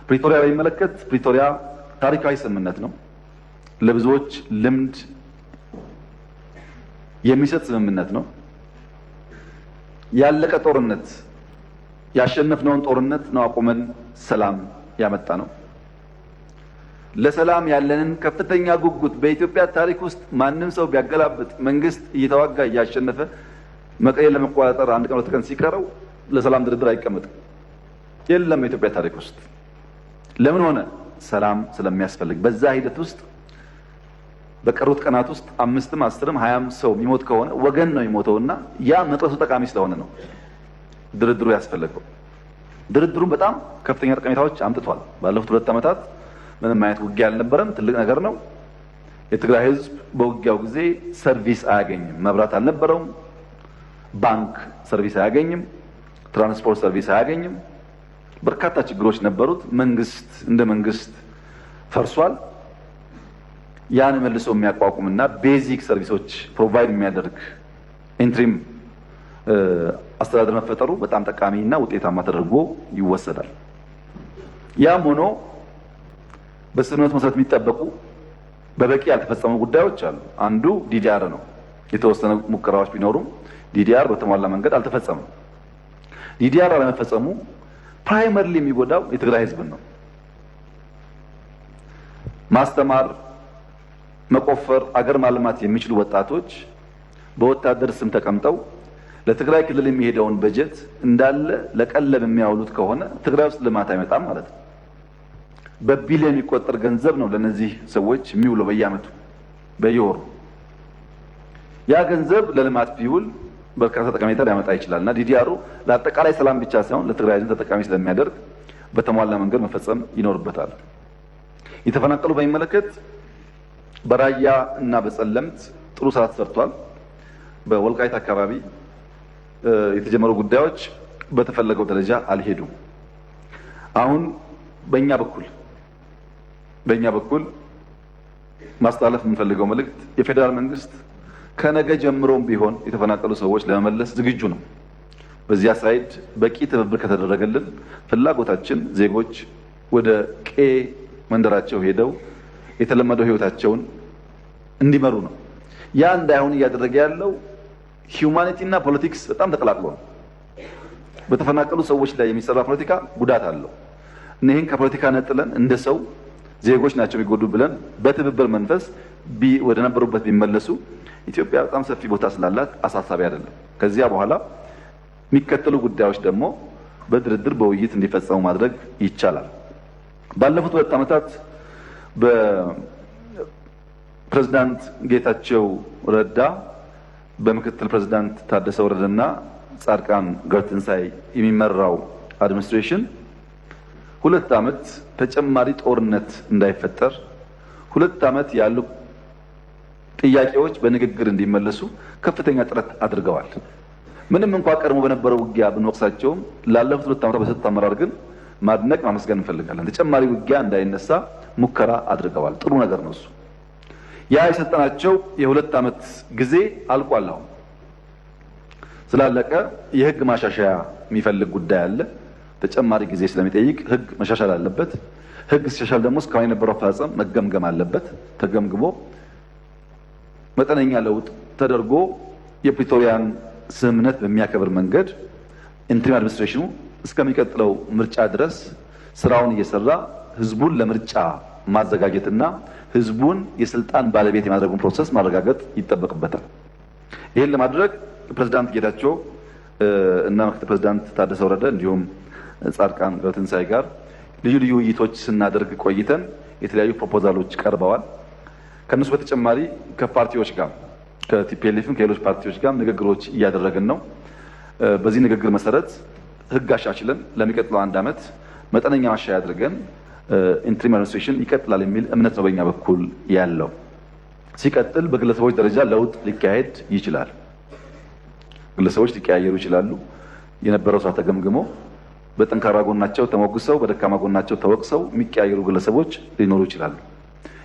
ፕሪቶሪያ በሚመለከት ፕሪቶሪያ ታሪካዊ ስምምነት ነው። ለብዙዎች ልምድ የሚሰጥ ስምምነት ነው። ያለቀ ጦርነት ያሸነፍነውን ጦርነት ነው አቁመን ሰላም ያመጣ ነው። ለሰላም ያለንን ከፍተኛ ጉጉት በኢትዮጵያ ታሪክ ውስጥ ማንም ሰው ቢያገላብጥ መንግስት እየተዋጋ እያሸነፈ መቀሌ ለመቆጣጠር አንድ ቀን ሁለት ቀን ሲቀረው ለሰላም ድርድር አይቀመጥም። የለም የኢትዮጵያ ታሪክ ውስጥ ለምን ሆነ? ሰላም ስለሚያስፈልግ። በዛ ሂደት ውስጥ በቀሩት ቀናት ውስጥ 5ም 10ም 20ም ሰው የሚሞት ከሆነ ወገን ነው የሚሞተውና ያ መቅረሱ ጠቃሚ ስለሆነ ነው ድርድሩ ያስፈልገው። ድርድሩም በጣም ከፍተኛ ጠቀሜታዎች አምጥቷል። ባለፉት 2 ዓመታት ምንም አይነት ውጊያ አልነበረም። ትልቅ ነገር ነው። የትግራይ ህዝብ በውጊያው ጊዜ ሰርቪስ አያገኝም። መብራት አልነበረውም። ባንክ ሰርቪስ አያገኝም። ትራንስፖርት ሰርቪስ አያገኝም። በርካታ ችግሮች ነበሩት። መንግስት እንደ መንግስት ፈርሷል። ያን መልሶ የሚያቋቁምና ቤዚክ ሰርቪሶች ፕሮቫይድ የሚያደርግ ኢንትሪም አስተዳደር መፈጠሩ በጣም ጠቃሚና ውጤታማ ተደርጎ ይወሰዳል። ያም ሆኖ በስምምነቱ መሰረት የሚጠበቁ በበቂ ያልተፈጸሙ ጉዳዮች አሉ። አንዱ ዲዲአር ነው። የተወሰኑ ሙከራዎች ቢኖሩም ዲዲአር በተሟላ መንገድ አልተፈጸመም። ዲዲአር አለመፈጸሙ ፕራይመሪሊ የሚጎዳው የትግራይ ህዝብን ነው። ማስተማር፣ መቆፈር፣ አገር ማልማት የሚችሉ ወጣቶች በወታደር ስም ተቀምጠው ለትግራይ ክልል የሚሄደውን በጀት እንዳለ ለቀለብ የሚያውሉት ከሆነ ትግራይ ውስጥ ልማት አይመጣም ማለት ነው። በቢሊዮን የሚቆጠር ገንዘብ ነው ለነዚህ ሰዎች የሚውለው በየዓመቱ በየወሩ። ያ ገንዘብ ለልማት ቢውል በርካታ ጠቀሜታ ሊያመጣ ይችላልና ዲዲአሩ ለአጠቃላይ ሰላም ብቻ ሳይሆን ለትግራይ ህዝብ ተጠቃሚ ስለሚያደርግ በተሟላ መንገድ መፈጸም ይኖርበታል። የተፈናቀሉ በሚመለከት በራያ እና በጸለምት ጥሩ ስራ ተሰርቷል። በወልቃይት አካባቢ የተጀመሩ ጉዳዮች በተፈለገው ደረጃ አልሄዱም። አሁን በእኛ በኩል ማስተላለፍ የምንፈልገው መልእክት የፌዴራል መንግስት ከነገ ጀምሮም ቢሆን የተፈናቀሉ ሰዎች ለመመለስ ዝግጁ ነው። በዚያ ሳይድ በቂ ትብብር ከተደረገልን ፍላጎታችን ዜጎች ወደ ቄ መንደራቸው ሄደው የተለመደው ህይወታቸውን እንዲመሩ ነው። ያ እንዳይሆን እያደረገ ያለው ሂዩማኒቲ እና ፖለቲክስ በጣም ተቀላቅሎ ነው። በተፈናቀሉ ሰዎች ላይ የሚሰራ ፖለቲካ ጉዳት አለው። እነዚህን ከፖለቲካ ነጥለን እንደ ሰው ዜጎች ናቸው የሚጎዱ ብለን በትብብር መንፈስ ወደ ነበሩበት ቢመለሱ ኢትዮጵያ በጣም ሰፊ ቦታ ስላላት አሳሳቢ አይደለም። ከዚያ በኋላ የሚከተሉ ጉዳዮች ደግሞ በድርድር በውይይት እንዲፈጸሙ ማድረግ ይቻላል። ባለፉት 2 ዓመታት በፕሬዝዳንት ጌታቸው ረዳ በምክትል ፕሬዝዳንት ታደሰ ወረደና ጻድቃን ገብረትንሳኤ የሚመራው አድሚኒስትሬሽን 2 ዓመት ተጨማሪ ጦርነት እንዳይፈጠር 2 ዓመት ያሉ ጥያቄዎች በንግግር እንዲመለሱ ከፍተኛ ጥረት አድርገዋል። ምንም እንኳን ቀድሞ በነበረው ውጊያ ብንወቅሳቸውም ላለፉት 2 ዓመታት በሰጡት አመራር ግን ማድነቅ ማመስገን እንፈልጋለን። ተጨማሪ ውጊያ እንዳይነሳ ሙከራ አድርገዋል። ጥሩ ነገር ነው እሱ። ያ የሰጠናቸው የ2 ዓመት ጊዜ አልቋል። አሁን ስላለቀ የህግ ማሻሻያ የሚፈልግ ጉዳይ አለ። ተጨማሪ ጊዜ ስለሚጠይቅ ህግ መሻሻል አለበት። ህግ ሲሻሻል ደግሞ እስካሁን የነበረው አፈጻጸም መገምገም አለበት። ተገምግሞ መጠነኛ ለውጥ ተደርጎ የፕሪቶሪያን ስምምነት በሚያከብር መንገድ ኢንትሪም አድሚኒስትሬሽኑ እስከሚቀጥለው ምርጫ ድረስ ስራውን እየሰራ ህዝቡን ለምርጫ ማዘጋጀትና ህዝቡን የስልጣን ባለቤት የማድረጉን ፕሮሰስ ማረጋገጥ ይጠበቅበታል። ይህን ለማድረግ ፕሬዝዳንት ጌታቸው እና ምክትል ፕሬዝዳንት ታደሰ ወረደ እንዲሁም ጻድቃን ገብረትንሳኤ ጋር ልዩ ልዩ ውይይቶች ስናደርግ ቆይተን የተለያዩ ፕሮፖዛሎች ቀርበዋል። ከነሱ በተጨማሪ ከፓርቲዎች ጋር ከቲፒኤልኤፍም ከሌሎች ፓርቲዎች ጋር ንግግሮች እያደረግን ነው። በዚህ ንግግር መሰረት ህግ አሻሽለን ለሚቀጥለው 1 ዓመት መጠነኛ ማሻሻያ አድርገን ኢንትሪም አድሚኒስትሬሽን ይቀጥላል የሚል እምነት ነው በእኛ በኩል ያለው። ሲቀጥል በግለሰቦች ደረጃ ለውጥ ሊካሄድ ይችላል። ግለሰቦች ሊቀያየሩ ይችላሉ። የነበረው ስራ ተገምግሞ በጠንካራ ጎናቸው ተሞግሰው በደካማ ጎናቸው ተወቅሰው የሚቀያየሩ ግለሰቦች ሊኖሩ ይችላሉ።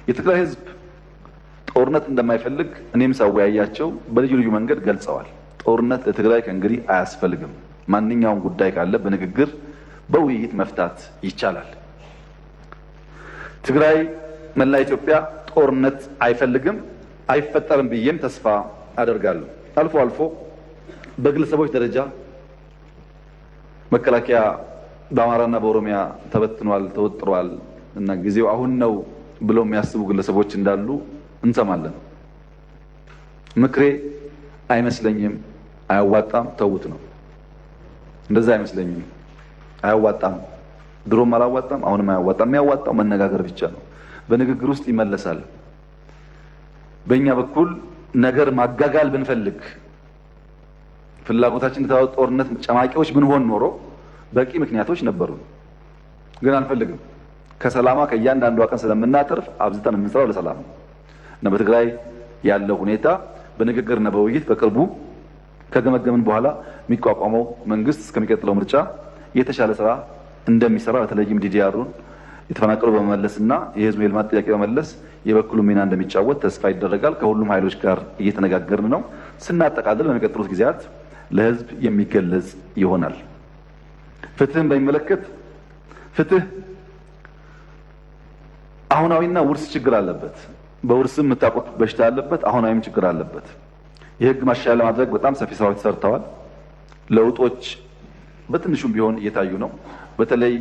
የትግራይ ህዝብ ጦርነት እንደማይፈልግ እኔም ሳወያያቸው በልዩ ልዩ መንገድ ገልጸዋል። ጦርነት ለትግራይ ከእንግዲህ አያስፈልግም። ማንኛውም ጉዳይ ካለ በንግግር በውይይት መፍታት ይቻላል። ትግራይ መላ ኢትዮጵያ ጦርነት አይፈልግም አይፈጠርም ብዬም ተስፋ አደርጋለሁ። አልፎ አልፎ በግለሰቦች ደረጃ መከላከያ በአማራና በኦሮሚያ ተበትኗል፣ ተወጥሯል እና ጊዜው አሁን ነው ብለው የሚያስቡ ግለሰቦች እንዳሉ እንሰማለን። ምክሬ አይመስለኝም፣ አያዋጣም፣ ተውት ነው። እንደዛ አይመስለኝም፣ አያዋጣም፣ ድሮም አላዋጣም፣ አሁንም አያዋጣም። የሚያዋጣው መነጋገር ብቻ ነው። በንግግር ውስጥ ይመለሳል። በእኛ በኩል ነገር ማጋጋል ብንፈልግ ፍላጎታችን እንደታወቀ ጦርነት ጨማቂዎች ብንሆን ኖሮ በቂ ምክንያቶች ነበሩ፣ ግን አንፈልግም። ከሰላማ ከእያንዳንዷ ቀን ስለምናተርፍ አብዝተን የምንሰራው ለሰላም ነው እና በትግራይ ያለው ሁኔታ በንግግርና በውይይት በቅርቡ ከገመገምን በኋላ የሚቋቋመው መንግስት እስከሚቀጥለው ምርጫ የተሻለ ስራ እንደሚሰራ በተለይም ዲዲአሩን የተፈናቀሉ በመመለስና የህዝቡ የልማት ጥያቄ በመመለስ የበኩሉ ሚና እንደሚጫወት ተስፋ ይደረጋል። ከሁሉም ኃይሎች ጋር እየተነጋገርን ነው። ስናጠቃልል በሚቀጥሉት ጊዜያት ለህዝብ የሚገለጽ ይሆናል። ፍትህን በሚመለከት ፍትህ አሁናዊና ውርስ ችግር አለበት። በውርስም የምታውቁት በሽታ አለበት፣ አሁናዊም ችግር አለበት። የህግ ማሻሻያ ለማድረግ በጣም ሰፊ ስራዎች ተሰርተዋል። ለውጦች በትንሹም ቢሆን እየታዩ ነው። በተለይ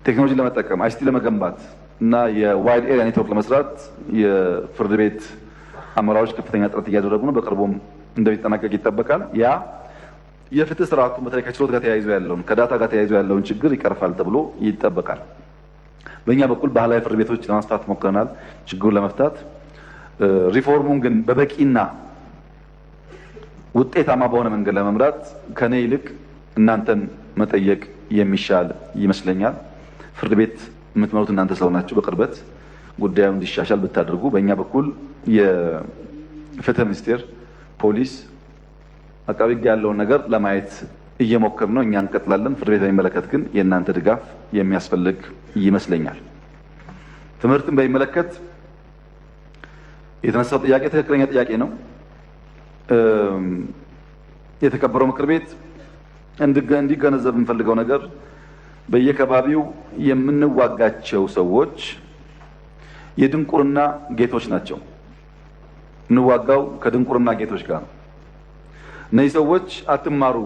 ቴክኖሎጂ ለመጠቀም አይሲቲ ለመገንባት እና የዋይድ ኤሪያ ኔትወርክ ለመስራት የፍርድ ቤት አመራሮች ከፍተኛ ጥረት እያደረጉ ነው። በቅርቡም እንደሚጠናቀቅ ይጠበቃል። ያ የፍትህ ስርዓቱን በተለይ ከችሎት ጋር ተያይዞ ያለውን ከዳታ ጋር ተያይዞ ያለውን ችግር ይቀርፋል ተብሎ ይጠበቃል። በእኛ በኩል ባህላዊ ፍርድ ቤቶች ለማስፋት ሞክረናል፣ ችግሩን ለመፍታት። ሪፎርሙን ግን በበቂና ውጤታማ በሆነ መንገድ ለመምራት ከኔ ይልቅ እናንተን መጠየቅ የሚሻል ይመስለኛል። ፍርድ ቤት የምትመሩት እናንተ ስለሆናችሁ በቅርበት ጉዳዩ እንዲሻሻል ብታደርጉ። በእኛ በኩል የፍትህ ሚኒስቴር፣ ፖሊስ፣ አቃቤ ሕግ ያለውን ነገር ለማየት እየሞከርን ነው። እኛ እንቀጥላለን። ፍርድ ቤት በሚመለከት ግን የእናንተ ድጋፍ የሚያስፈልግ ይመስለኛል። ትምህርትን በሚመለከት የተነሳው ጥያቄ ትክክለኛ ጥያቄ ነው። የተከበረው ምክር ቤት እንዲገነዘብ የምንፈልገው ነገር በየከባቢው የምንዋጋቸው ሰዎች የድንቁርና ጌቶች ናቸው። እንዋጋው ከድንቁርና ጌቶች ጋር ነው። እነዚህ ሰዎች አትማሩ፣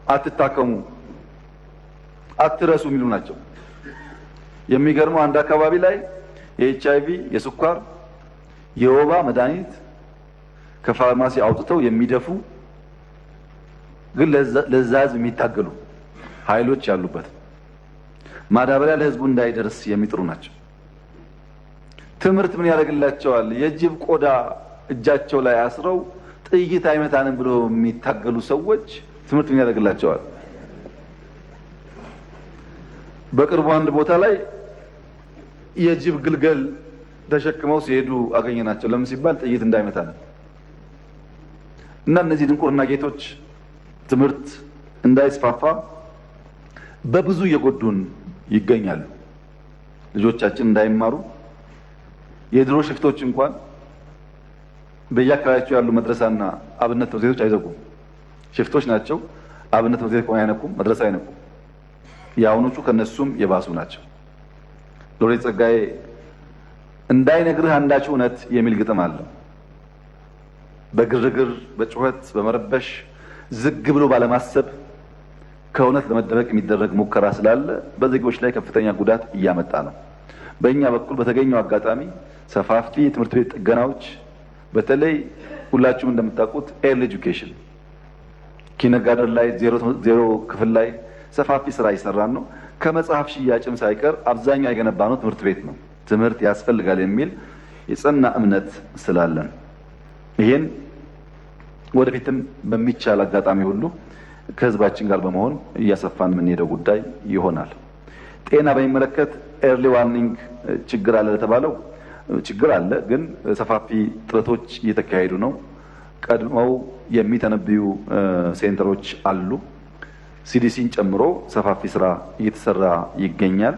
አትታከሙ፣ አትረሱ የሚሉ ናቸው። የሚገርመው አንድ አካባቢ ላይ የኤችአይቪ፣ የስኳር፣ የወባ መድኃኒት ከፋርማሲ አውጥተው የሚደፉ ግን ለዛ ህዝብ የሚታገሉ ኃይሎች ያሉበት ማዳበሪያ ለህዝቡ እንዳይደርስ የሚጥሩ ናቸው። ትምህርት ምን ያደርግላቸዋል? የጅብ ቆዳ እጃቸው ላይ አስረው ጥይት አይመታንም ብሎ የሚታገሉ ሰዎች ትምህርት ምን ያደርግላቸዋል? በቅርቡ አንድ ቦታ ላይ የጅብ ግልገል ተሸክመው ሲሄዱ አገኘናቸው። ለምን ሲባል ጥይት እንዳይመታን እና እነዚህ ድንቁርና ጌቶች ትምህርት እንዳይስፋፋ በብዙ እየጎዱን ይገኛሉ። ልጆቻችን እንዳይማሩ የድሮ ሽፍቶች እንኳን በየአካባቢያቸው ያሉ መድረሳና አብነት ትምህርት ቤቶች አይዘጉም። ሽፍቶች ናቸው። አብነት ትምህርት ቤት ከሆነ አይነኩም፣ መድረሳ አይነኩም። የአሁኖቹ ከነሱም የባሱ ናቸው። ሎሬት ጸጋዬ እንዳይነግርህ አንዳች እውነት የሚል ግጥም አለው። በግርግር በጩኸት በመረበሽ ዝግ ብሎ ባለማሰብ ከእውነት ለመደበቅ የሚደረግ ሙከራ ስላለ በዜጎች ላይ ከፍተኛ ጉዳት እያመጣ ነው። በእኛ በኩል በተገኘው አጋጣሚ ሰፋፊ የትምህርት ቤት ጥገናዎች፣ በተለይ ሁላችሁም እንደምታውቁት ኤርሊ ኤጁኬሽን ኪነጋደር ላይ ዜሮ ክፍል ላይ ሰፋፊ ስራ እየሰራን ነው። ከመጽሐፍ ሽያጭም ሳይቀር አብዛኛው የገነባ ነው ትምህርት ቤት ነው። ትምህርት ያስፈልጋል የሚል የጸና እምነት ስላለን ይሄን ወደፊትም በሚቻል አጋጣሚ ሁሉ ከህዝባችን ጋር በመሆን እያሰፋን የምንሄደው ጉዳይ ይሆናል። ጤና በሚመለከት ኤርሊ ዋርኒንግ ችግር አለ ለተባለው ችግር አለ፣ ግን ሰፋፊ ጥረቶች እየተካሄዱ ነው። ቀድመው የሚተነብዩ ሴንተሮች አሉ። ሲዲሲን ጨምሮ ሰፋፊ ስራ እየተሰራ ይገኛል።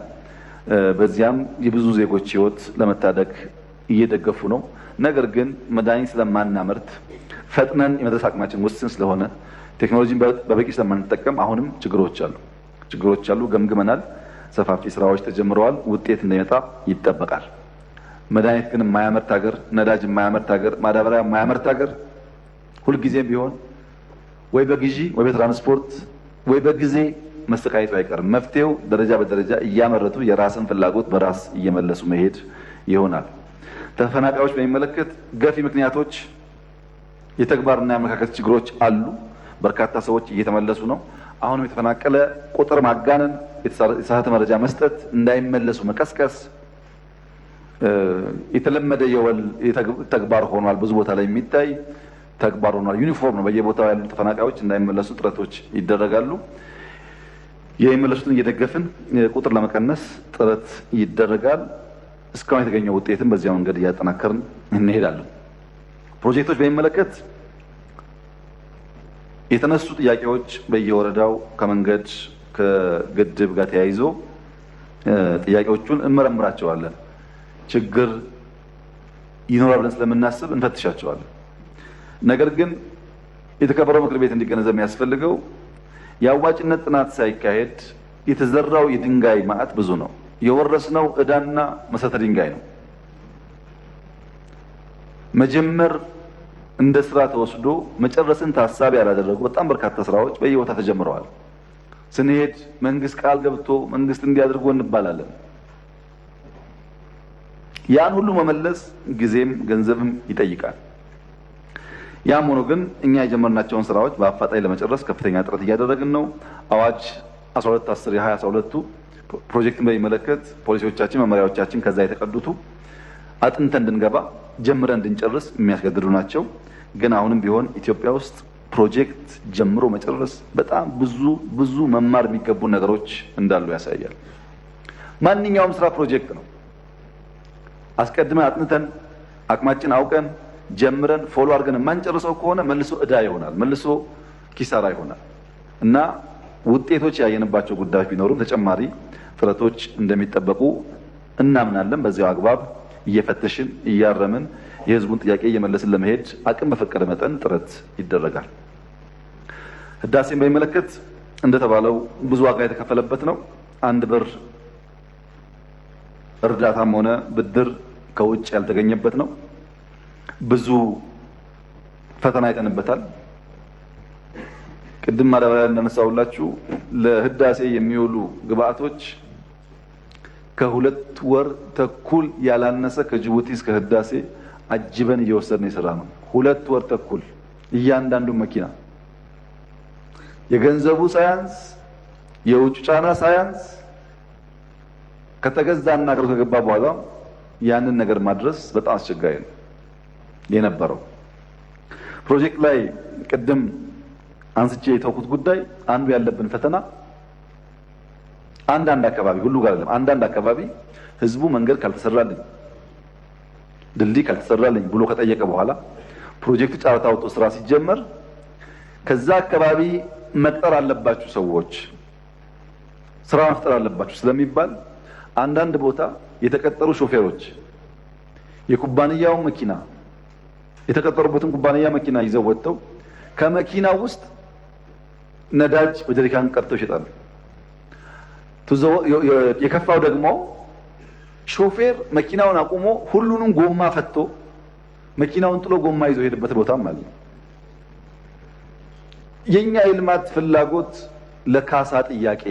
በዚያም የብዙ ዜጎች ህይወት ለመታደግ እየደገፉ ነው። ነገር ግን መድኃኒት ስለማናመርት ፈጥነን የመድረስ አቅማችን ውስን ስለሆነ ቴክኖሎጂን በበቂ ስለማንጠቀም አሁንም ችግሮች አሉ ገምግመናል። ሰፋፊ ስራዎች ተጀምረዋል። ውጤት እንደሚመጣ ይጠበቃል። መድኃኒት ግን የማያመርት ሀገር፣ ነዳጅ የማያመርት ሀገር፣ ማዳበሪያ የማያመርት ሀገር ሁልጊዜም ቢሆን ወይ በግዢ ወይ በትራንስፖርት ወይ በጊዜ መሰቃየቱ አይቀርም። መፍትሄው ደረጃ በደረጃ እያመረቱ የራስን ፍላጎት በራስ እየመለሱ መሄድ ይሆናል። ተፈናቃዮች በሚመለከት ገፊ ምክንያቶች የተግባርና የአመለካከት ችግሮች አሉ። በርካታ ሰዎች እየተመለሱ ነው። አሁንም የተፈናቀለ ቁጥር ማጋነን፣ የተሳሳተ መረጃ መስጠት፣ እንዳይመለሱ መቀስቀስ የተለመደ የወል ተግባር ሆኗል። ብዙ ቦታ ላይ የሚታይ ተግባር ሆኗል። ዩኒፎርም ነው። በየቦታው ያሉ ተፈናቃዮች እንዳይመለሱ ጥረቶች ይደረጋሉ። የሚመለሱትን እየደገፍን ቁጥር ለመቀነስ ጥረት ይደረጋል። እስካሁን የተገኘው ውጤትም በዚያው መንገድ እያጠናከርን እንሄዳለን። ፕሮጀክቶች በሚመለከት የተነሱ ጥያቄዎች በየወረዳው ከመንገድ ከግድብ ጋር ተያይዞ ጥያቄዎቹን እንመረምራቸዋለን። ችግር ይኖራል ብለን ስለምናስብ እንፈትሻቸዋለን። ነገር ግን የተከበረው ምክር ቤት እንዲገነዘብ የሚያስፈልገው የአዋጭነት ጥናት ሳይካሄድ የተዘራው የድንጋይ ማዕት ብዙ ነው። የወረስነው ዕዳና መሰረተ ድንጋይ ነው። መጀመር እንደ ስራ ተወስዶ መጨረስን ታሳቢ ያላደረጉ በጣም በርካታ ስራዎች በየቦታ ተጀምረዋል። ስንሄድ መንግስት ቃል ገብቶ መንግስት እንዲያደርጉ እንባላለን። ያን ሁሉ መመለስ ጊዜም ገንዘብም ይጠይቃል። ያም ሆኖ ግን እኛ የጀመርናቸውን ስራዎች በአፋጣኝ ለመጨረስ ከፍተኛ ጥረት እያደረግን ነው። አዋጅ 1210 የ2012 ፕሮጀክትን በሚመለከት ፖሊሲዎቻችን፣ መመሪያዎቻችን ከዛ የተቀዱቱ አጥንተን እንድንገባ ጀምረን እንድንጨርስ የሚያስገድዱ ናቸው። ግን አሁንም ቢሆን ኢትዮጵያ ውስጥ ፕሮጀክት ጀምሮ መጨረስ በጣም ብዙ መማር የሚገቡ ነገሮች እንዳሉ ያሳያል። ማንኛውም ስራ ፕሮጀክት ነው። አስቀድመን አጥንተን አቅማችን አውቀን ጀምረን ፎሎ አድርገን የማንጨርሰው ከሆነ መልሶ ዕዳ ይሆናል፣ መልሶ ኪሳራ ይሆናል እና ውጤቶች ያየንባቸው ጉዳዮች ቢኖሩም ተጨማሪ ጥረቶች እንደሚጠበቁ እናምናለን። በዚያው አግባብ እየፈተሽን እያረምን የህዝቡን ጥያቄ እየመለስን ለመሄድ አቅም በፈቀደ መጠን ጥረት ይደረጋል። ህዳሴን በሚመለከት እንደተባለው ብዙ ዋጋ የተከፈለበት ነው። አንድ ብር እርዳታም ሆነ ብድር ከውጭ ያልተገኘበት ነው። ብዙ ፈተና አይተንበታል። ቅድም ማዳበሪያ እንዳነሳሁላችሁ ለህዳሴ የሚውሉ ግብአቶች ከ2 ወር ተኩል ያላነሰ ከጅቡቲ እስከ ህዳሴ አጅበን እየወሰድን የሰራ ነው። 2 ወር ተኩል እያንዳንዱ መኪና የገንዘቡ ሳያንስ የውጭ ጫና ሳያንስ ከተገዛና አገር ከገባ በኋላ ያንን ነገር ማድረስ በጣም አስቸጋሪ ነው የነበረው። ፕሮጀክት ላይ ቅድም አንስቼ የተውኩት ጉዳይ አንዱ ያለብን ፈተና አንዳንድ አካባቢ ሁሉ ጋር አይደለም። አንዳንድ አካባቢ ህዝቡ መንገድ ካልተሰራልኝ ድልድይ ካልተሰራልኝ ብሎ ከጠየቀ በኋላ ፕሮጀክቱ ጨረታ ወጥቶ ስራ ሲጀመር ከዛ አካባቢ መቅጠር አለባችሁ ሰዎች ስራ መፍጠር አለባችሁ ስለሚባል አንዳንድ ቦታ የተቀጠሩ ሾፌሮች የኩባንያው መኪና የተቀጠሩበትን ኩባንያ መኪና ይዘው ወጥተው ከመኪና ውስጥ ነዳጅ በጀሪካን ቀርተው ይሸጣሉ። የከፋው ደግሞ ሾፌር መኪናውን አቁሞ ሁሉንም ጎማ ፈቶ መኪናውን ጥሎ ጎማ ይዞ ሄደበት ቦታም አለ። የኛ የልማት ፍላጎት ለካሳ ጥያቄ፣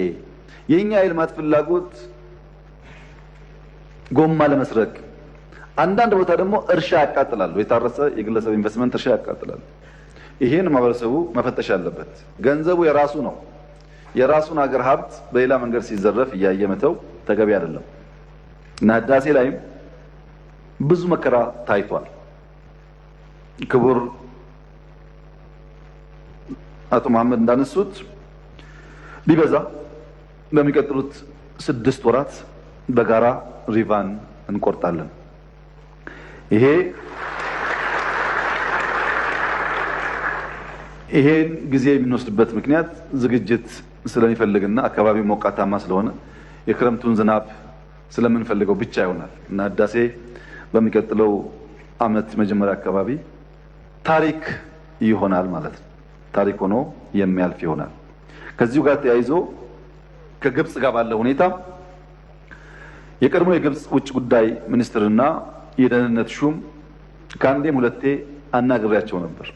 የኛ የልማት ፍላጎት ጎማ ለመስረቅ፣ አንዳንድ ቦታ ደግሞ እርሻ ያቃጥላሉ። የታረሰ የግለሰብ ኢንቨስትመንት እርሻ ያቃጥላሉ። ይሄን ማህበረሰቡ መፈተሽ አለበት። ገንዘቡ የራሱ ነው። የራሱን ሀገር ሀብት በሌላ መንገድ ሲዘረፍ እያየ መተው ተገቢ አይደለም እና ህዳሴ ላይም ብዙ መከራ ታይቷል። ክቡር አቶ መሐመድ እንዳነሱት ቢበዛ በሚቀጥሉት 6 ወራት በጋራ ሪቫን እንቆርጣለን። ይሄን ጊዜ የምንወስድበት ምክንያት ዝግጅት ስለሚፈልግና አካባቢው ሞቃታማ ስለሆነ የክረምቱን ዝናብ ስለምንፈልገው ብቻ ይሆናል እና ህዳሴ በሚቀጥለው ዓመት መጀመሪያ አካባቢ ታሪክ ይሆናል ማለት ነው። ታሪክ ሆኖ የሚያልፍ ይሆናል። ከዚሁ ጋር ተያይዞ ከግብጽ ጋር ባለው ሁኔታ የቀድሞ የግብጽ ውጭ ጉዳይ ሚኒስትርና የደህንነት ሹም ከአንዴም ሁለቴ አናግሬያቸው ነበር።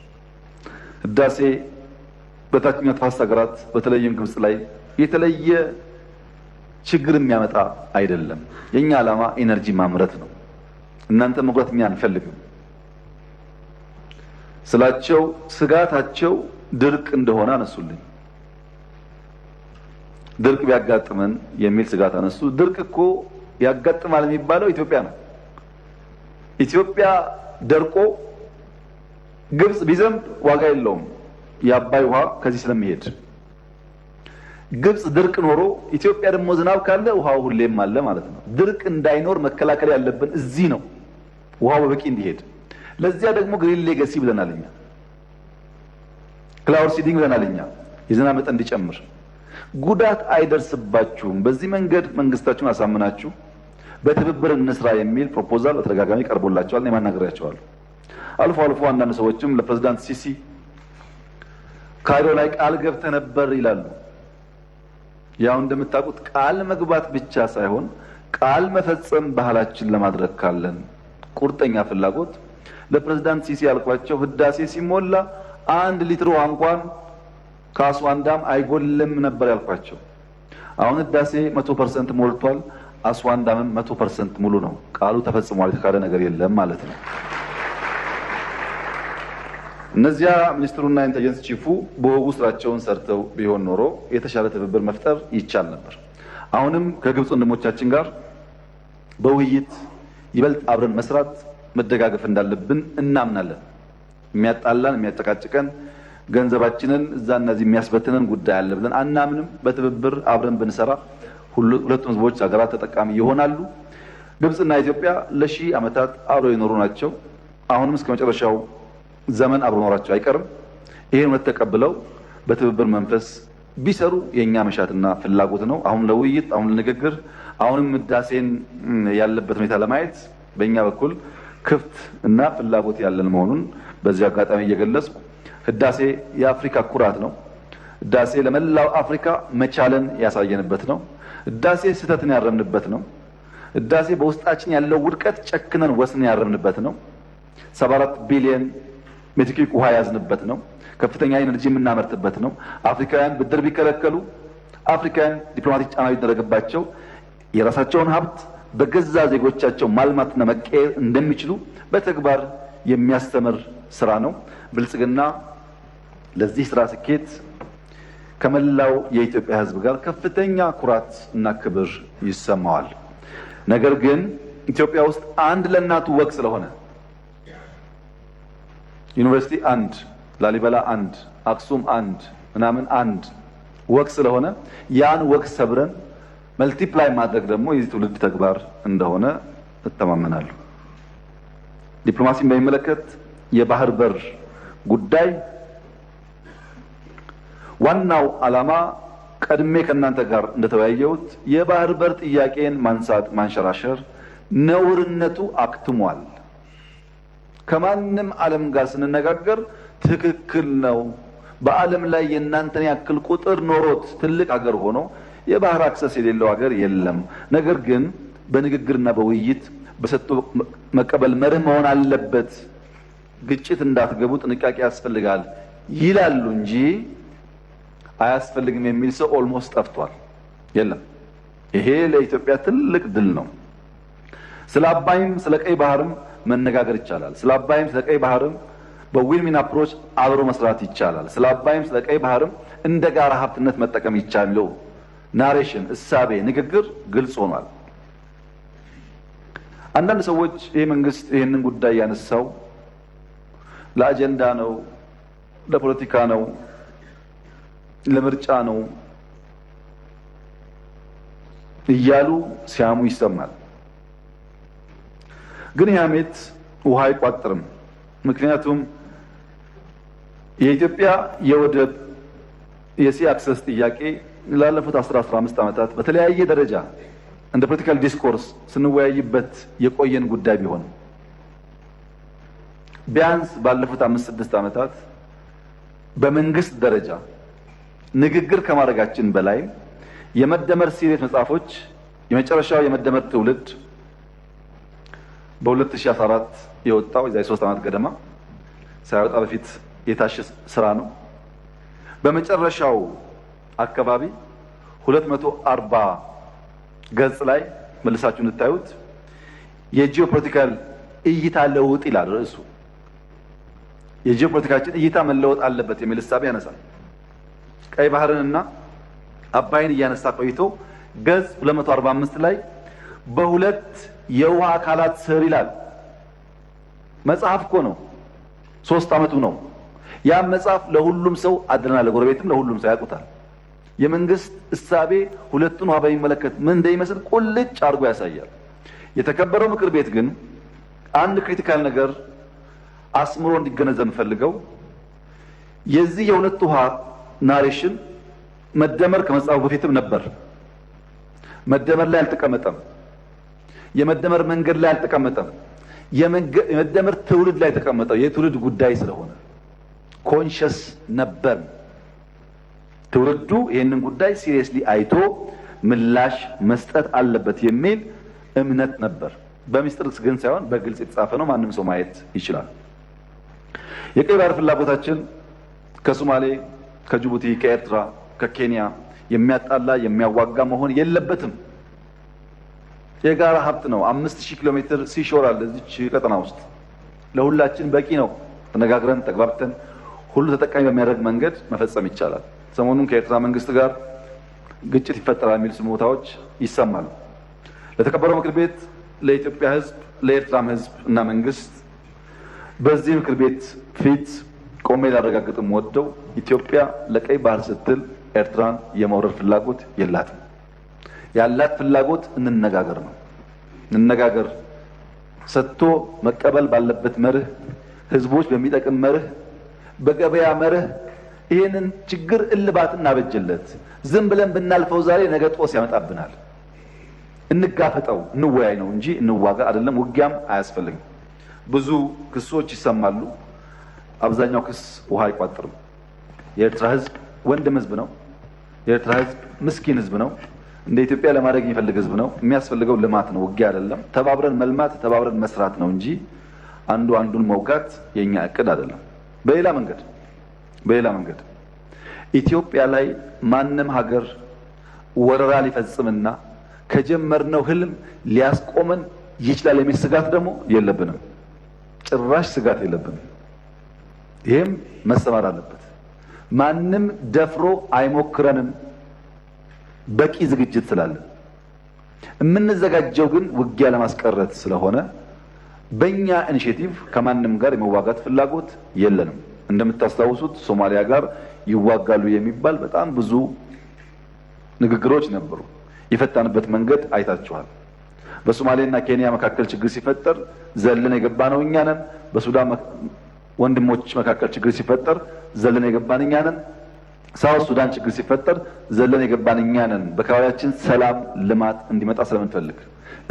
ህዳሴ በታችኛው ተፋሰስ ሀገራት በተለይም ግብጽ ላይ የተለየ ችግር የሚያመጣ አይደለም። የኛ ዓላማ ኢነርጂ ማምረት ነው። እናንተ መጉዳት እኛ አንፈልግም ስላቸው ስጋታቸው ድርቅ እንደሆነ አነሱልኝ። ድርቅ ቢያጋጥመን የሚል ስጋት አነሱ። ድርቅ እኮ ያጋጥማል የሚባለው ኢትዮጵያ ነው። ኢትዮጵያ ደርቆ ግብጽ ቢዘንብ ዋጋ የለውም፣ የአባይ ውሃ ከዚህ ስለሚሄድ። ግብጽ ድርቅ ኖሮ ኢትዮጵያ ደግሞ ዝናብ ካለ ውሃው ሁሌም አለ ማለት ነው። ድርቅ እንዳይኖር መከላከል ያለብን እዚህ ነው፣ ውሃው በበቂ እንዲሄድ። ለዚያ ደግሞ ግሪን ሌጋሲ ብለናል እኛ፣ ክላውድ ሲዲንግ ብለናል እኛ፣ የዝናብ መጠን እንዲጨምር። ጉዳት አይደርስባችሁም፣ በዚህ መንገድ መንግስታችሁን አሳምናችሁ በትብብር እንስራ የሚል ፕሮፖዛል በተደጋጋሚ ቀርቦላቸዋል። እኔ ማናገራቸዋለሁ። አልፎ አልፎ አንዳንድ ሰዎችም ለፕሬዝዳንት ሲሲ ካይሮ ላይ ቃል ገብተ ነበር ይላሉ። ያው እንደምታውቁት ቃል መግባት ብቻ ሳይሆን ቃል መፈጸም ባህላችን ለማድረግ ካለን ቁርጠኛ ፍላጎት ለፕሬዝዳንት ሲሲ ያልኳቸው ህዳሴ ሲሞላ 1 ሊትር ውሃ እንኳን ከአስዋን ዳም አይጎልም ነበር ያልኳቸው። አሁን ህዳሴ 100% ሞልቷል። አስዋን ዳምም 100% ሙሉ ነው። ቃሉ ተፈጽሟል። የተካደ ነገር የለም ማለት ነው። እነዚያ ሚኒስትሩና ኢንተሊጀንስ ቺፉ በወጉ ስራቸውን ሰርተው ቢሆን ኖሮ የተሻለ ትብብር መፍጠር ይቻል ነበር። አሁንም ከግብጽ ወንድሞቻችን ጋር በውይይት ይበልጥ አብረን መስራት መደጋገፍ እንዳለብን እናምናለን። የሚያጣላን የሚያጨቃጭቀን ገንዘባችንን እዛ እነዚህ የሚያስበትነን ጉዳይ አለ ብለን አናምንም። በትብብር አብረን ብንሰራ ሁለቱም ህዝቦች ሀገራት ተጠቃሚ ይሆናሉ። ግብጽና ኢትዮጵያ ለሺህ ዓመታት አብረው የኖሩ ናቸው። አሁንም እስከ መጨረሻው ዘመን አብረው ኖራቸው አይቀርም። ይሄን እውነት ተቀብለው በትብብር መንፈስ ቢሰሩ የኛ መሻትና ፍላጎት ነው። አሁን ለውይይት፣ አሁን ለንግግር፣ አሁንም ህዳሴን ያለበት ሁኔታ ለማየት በእኛ በኩል ክፍት እና ፍላጎት ያለን መሆኑን በዚህ አጋጣሚ እየገለጽኩ ህዳሴ የአፍሪካ ኩራት ነው። ህዳሴ ለመላው አፍሪካ መቻለን ያሳየንበት ነው። ህዳሴ ስህተትን ያረምንበት ነው። ህዳሴ በውስጣችን ያለው ውድቀት ጨክነን ወስነን ያረምንበት ነው። 74 ቢሊዮን ሜትር ኪዩብ ውሃ ያዝንበት ነው። ከፍተኛ ኢነርጂ የምናመርትበት ነው። አፍሪካውያን ብድር ቢከለከሉ፣ አፍሪካውያን ዲፕሎማቲክ ጫና ቢደረግባቸው የራሳቸውን ሀብት በገዛ ዜጎቻቸው ማልማትና መቀየር እንደሚችሉ በተግባር የሚያስተምር ስራ ነው። ብልጽግና ለዚህ ስራ ስኬት ከመላው የኢትዮጵያ ህዝብ ጋር ከፍተኛ ኩራት እና ክብር ይሰማዋል። ነገር ግን ኢትዮጵያ ውስጥ አንድ ለእናቱ ወግ ስለሆነ ዩኒቨርሲቲ አንድ፣ ላሊበላ አንድ፣ አክሱም አንድ፣ ምናምን አንድ ወግ ስለሆነ ያን ወግ ሰብረን መልቲፕላይ ማድረግ ደግሞ የዚህ ትውልድ ተግባር እንደሆነ እተማመናለሁ። ዲፕሎማሲን በሚመለከት የባህር በር ጉዳይ ዋናው ዓላማ ቀድሜ ከእናንተ ጋር እንደተወያየሁት የባህር በር ጥያቄን ማንሳት ማንሸራሸር ነውርነቱ አክትሟል። ከማንም ዓለም ጋር ስንነጋገር ትክክል ነው። በዓለም ላይ የእናንተን ያክል ቁጥር ኖሮት ትልቅ ሀገር ሆኖ የባህር አክሰስ የሌለው ሀገር የለም። ነገር ግን በንግግርና በውይይት በሰጥቶ መቀበል መርህ መሆን አለበት። ግጭት እንዳትገቡ ጥንቃቄ ያስፈልጋል ይላሉ እንጂ አያስፈልግም የሚል ሰው ኦልሞስት ጠፍቷል። የለም። ይሄ ለኢትዮጵያ ትልቅ ድል ነው። ስለ አባይም ስለ ቀይ ባህርም መነጋገር ይቻላል። ስለ አባይም ስለ ቀይ ባህርም በዊን-ዊን አፕሮች አብሮ መስራት ይቻላል። ስለ አባይም ስለ ቀይ ባህርም እንደ ጋራ ሀብትነት መጠቀም ይቻላል። ናሬሽን፣ እሳቤ፣ ንግግር ግልጽ ሆኗል። አንዳንድ ሰዎች ይሄ መንግስት ይሄንን ጉዳይ ያነሳው ለአጀንዳ ነው፣ ለፖለቲካ ነው፣ ለምርጫ ነው እያሉ ሲያሙ ይሰማል። ግን ይህ ሐሜት ውሃ አይቋጥርም። ምክንያቱም የኢትዮጵያ የወደብ የሲ አክሰስ ጥያቄ ላለፉት 10-15 ዓመታት በተለያየ ደረጃ እንደ ፖለቲካል ዲስኮርስ ስንወያይበት የቆየን ጉዳይ ቢሆንም ቢያንስ ባለፉት 5-6 ዓመታት በመንግስት ደረጃ ንግግር ከማድረጋችን በላይ የመደመር ሲሪየስ መጽሐፎች የመጨረሻው የመደመር ትውልድ በ2014 የወጣው የዛሬ 3 ዓመት ገደማ ሳይወጣ በፊት የታሸ ስራ ነው። በመጨረሻው አካባቢ 240 ገጽ ላይ መልሳችሁ እንድታዩት የጂኦፖለቲካል እይታ ለውጥ ይላል ርዕሱ። የጂኦፖለቲካችን እይታ መለወጥ አለበት የሚል ሐሳብ ያነሳል። ቀይ ባህርንና አባይን እያነሳ ቆይቶ ገጽ 245 ላይ በሁለት የውሃ አካላት ስር ይላል። መጽሐፍ እኮ ነው፣ 3 ዓመቱ ነው። ያ መጽሐፍ ለሁሉም ሰው አድረናል፣ ለጎረቤትም ለሁሉም ሰው ያውቁታል። የመንግስት እሳቤ ሁለቱን ውሃ በሚመለከት ምን እንደሚመስል ቁልጭ አድርጎ ያሳያል። የተከበረው ምክር ቤት ግን አንድ ክሪቲካል ነገር አስምሮ እንዲገነዘብ ፈልገው የዚህ የሁለቱ ውሃ ናሬሽን መደመር ከመጽሐፉ በፊትም ነበር። መደመር ላይ አልተቀመጠም። የመደመር መንገድ ላይ አልተቀመጠም። የመደመር ትውልድ ላይ ተቀመጠው። የትውልድ ጉዳይ ስለሆነ ኮንሸስ ነበር። ትውልዱ ይህንን ጉዳይ ሲሪየስሊ አይቶ ምላሽ መስጠት አለበት የሚል እምነት ነበር። በሚስጥር ግን ሳይሆን በግልጽ የተጻፈ ነው። ማንም ሰው ማየት ይችላል። የቀይ ባህር ፍላጎታችን ከሶማሌ፣ ከጅቡቲ፣ ከኤርትራ፣ ከኬንያ የሚያጣላ የሚያዋጋ መሆን የለበትም። የጋራ ሀብት ነው። 5000 ኪሎ ሜትር ሲሾር አለ እዚች ቀጠና ውስጥ ለሁላችን በቂ ነው። ተነጋግረን ተግባብተን ሁሉ ተጠቃሚ በሚያደርግ መንገድ መፈጸም ይቻላል። ሰሞኑን ከኤርትራ መንግስት ጋር ግጭት ይፈጠራል የሚል ስሞታዎች ይሰማሉ። ለተከበረው ምክር ቤት፣ ለኢትዮጵያ ሕዝብ፣ ለኤርትራም ሕዝብ እና መንግስት በዚህ ምክር ቤት ፊት ቆሜ ላረጋግጥም ወደው ኢትዮጵያ ለቀይ ባህር ስትል ኤርትራን የመውረር ፍላጎት የላትም። ያላት ፍላጎት እንነጋገር ነው። እንነጋገር፣ ሰጥቶ መቀበል ባለበት መርህ፣ ህዝቦች በሚጠቅም መርህ፣ በገበያ መርህ ይህንን ችግር እልባት እናበጅለት። ዝም ብለን ብናልፈው ዛሬ ነገ ጦስ ያመጣብናል። እንጋፈጠው፣ እንወያይ ነው እንጂ እንዋጋ አይደለም። ውጊያም አያስፈልግም። ብዙ ክሶች ይሰማሉ። አብዛኛው ክስ ውሃ አይቋጥርም። የኤርትራ ህዝብ ወንድም ህዝብ ነው። የኤርትራ ህዝብ ምስኪን ህዝብ ነው። እንደ ኢትዮጵያ ለማድረግ የሚፈልግ ህዝብ ነው። የሚያስፈልገው ልማት ነው፣ ውጊያ አይደለም። ተባብረን መልማት፣ ተባብረን መስራት ነው እንጂ አንዱ አንዱን መውጋት የኛ እቅድ አይደለም። በሌላ መንገድ ኢትዮጵያ ላይ ማንም ሀገር ወረራ ሊፈጽምና ከጀመርነው ህልም ሊያስቆመን ይችላል የሚል ስጋት ደግሞ የለብንም። ጭራሽ ስጋት የለብንም። ይህም መሰማር አለበት። ማንም ደፍሮ አይሞክረንም። በቂ ዝግጅት ስላለን የምንዘጋጀው ግን ውጊያ ለማስቀረት ስለሆነ በእኛ ኢኒሼቲቭ ከማንም ጋር የመዋጋት ፍላጎት የለንም። እንደምታስታውሱት ሶማሊያ ጋር ይዋጋሉ የሚባል በጣም ብዙ ንግግሮች ነበሩ። የፈታንበት መንገድ አይታችኋል። በሶማሌና ኬንያ መካከል ችግር ሲፈጠር ዘለን የገባነው እኛ ነን። በሱዳን ወንድሞች መካከል ችግር ሲፈጠር ዘለን የገባን እኛ ነን። ሳውት ሱዳን ችግር ሲፈጠር ዘለን የገባን እኛ ነን። በአካባቢያችን ሰላም፣ ልማት እንዲመጣ ስለምንፈልግ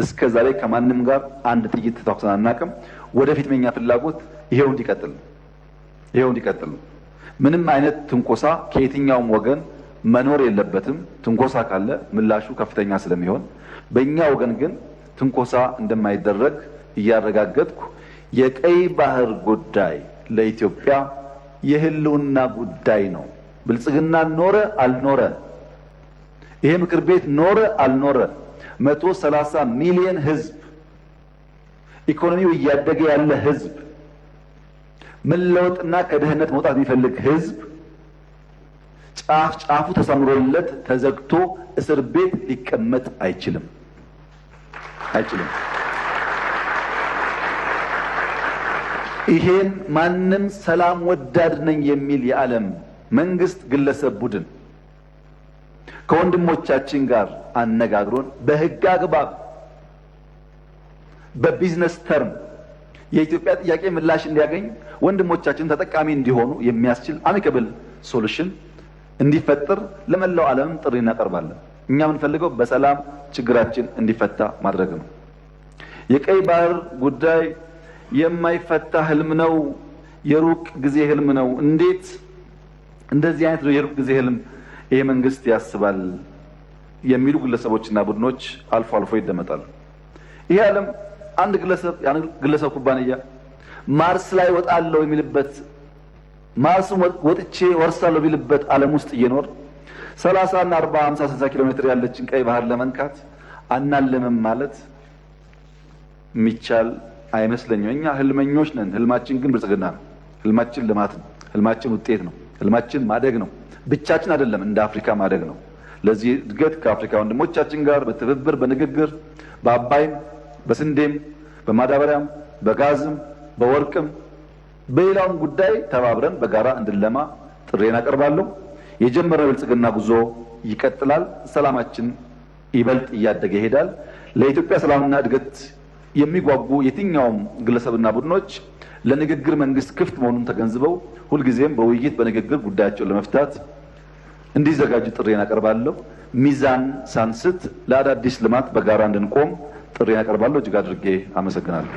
እስከ ዛሬ ከማንም ጋር አንድ ጥይት ተኩሰን አናውቅም። ወደፊት የኛ ፍላጎት ይሄው እንዲቀጥል ነው። ምንም አይነት ትንኮሳ ከየትኛውም ወገን መኖር የለበትም። ትንኮሳ ካለ ምላሹ ከፍተኛ ስለሚሆን በእኛ ወገን ግን ትንኮሳ እንደማይደረግ እያረጋገጥኩ የቀይ ባህር ጉዳይ ለኢትዮጵያ የህልውና ጉዳይ ነው። ብልጽግና ኖረ አልኖረ፣ ይሄ ምክር ቤት ኖረ አልኖረ፣ 130 ሚሊዮን ህዝብ፣ ኢኮኖሚው እያደገ ያለ ህዝብ፣ መለወጥና ከድህነት መውጣት የሚፈልግ ህዝብ ጫፍ ጫፉ ተሰምሮለት ተዘግቶ እስር ቤት ሊቀመጥ አይችልም። ይሄን ማንም ሰላም ወዳድ ነኝ የሚል የዓለም መንግስት፣ ግለሰብ፣ ቡድን ከወንድሞቻችን ጋር አነጋግሮን በህግ አግባብ በቢዝነስ ተርም የኢትዮጵያ ጥያቄ ምላሽ እንዲያገኝ ወንድሞቻችን ተጠቃሚ እንዲሆኑ የሚያስችል አሚካብል ሶሉሽን እንዲፈጠር ለመላው ዓለም ጥሪ እናቀርባለን። እኛ የምንፈልገው በሰላም ችግራችን እንዲፈታ ማድረግ ነው። የቀይ ባህር ጉዳይ የማይፈታ ህልም ነው፣ የሩቅ ጊዜ ህልም ነው። እንዴት እንደዚህ አይነት የሩቅ ጊዜ ህልም ይሄ መንግስት ያስባል የሚሉ ግለሰቦችና ቡድኖች አልፎ አልፎ ይደመጣሉ። ይሄ ዓለም አንድ ግለሰብ ኩባንያ ማርስ ላይ ወጣለሁ የሚልበት ማርስ ወጥቼ ወርሳለሁ ቢልበት ዓለም ውስጥ እየኖር 30 እና 40 50 60 ኪሎ ሜትር ያለችን ቀይ ባህር ለመንካት አናልምም ማለት የሚቻል አይመስለኝም። እኛ ህልመኞች ነን። ህልማችን ግን ብልጽግና ነው። ህልማችን ልማት ነው። ህልማችን ውጤት ነው። ህልማችን ማደግ ነው። ብቻችን አይደለም፣ እንደ አፍሪካ ማደግ ነው። ለዚህ እድገት ከአፍሪካ ወንድሞቻችን ጋር በትብብር በንግግር በአባይም በስንዴም በማዳበሪያም በጋዝም በወርቅም በሌላውም ጉዳይ ተባብረን በጋራ እንድንለማ ጥሬን አቀርባለሁ። የጀመረው ብልጽግና ጉዞ ይቀጥላል። ሰላማችን ይበልጥ እያደገ ይሄዳል። ለኢትዮጵያ ሰላምና እድገት የሚጓጉ የትኛውም ግለሰብና ቡድኖች ለንግግር መንግስት ክፍት መሆኑን ተገንዝበው ሁልጊዜም በውይይት በንግግር ጉዳያቸውን ለመፍታት እንዲዘጋጁ ጥሬን አቀርባለሁ። ሚዛን ሳንስት ለአዳዲስ ልማት በጋራ እንድንቆም ጥሬን አቀርባለሁ። እጅግ አድርጌ አመሰግናለሁ።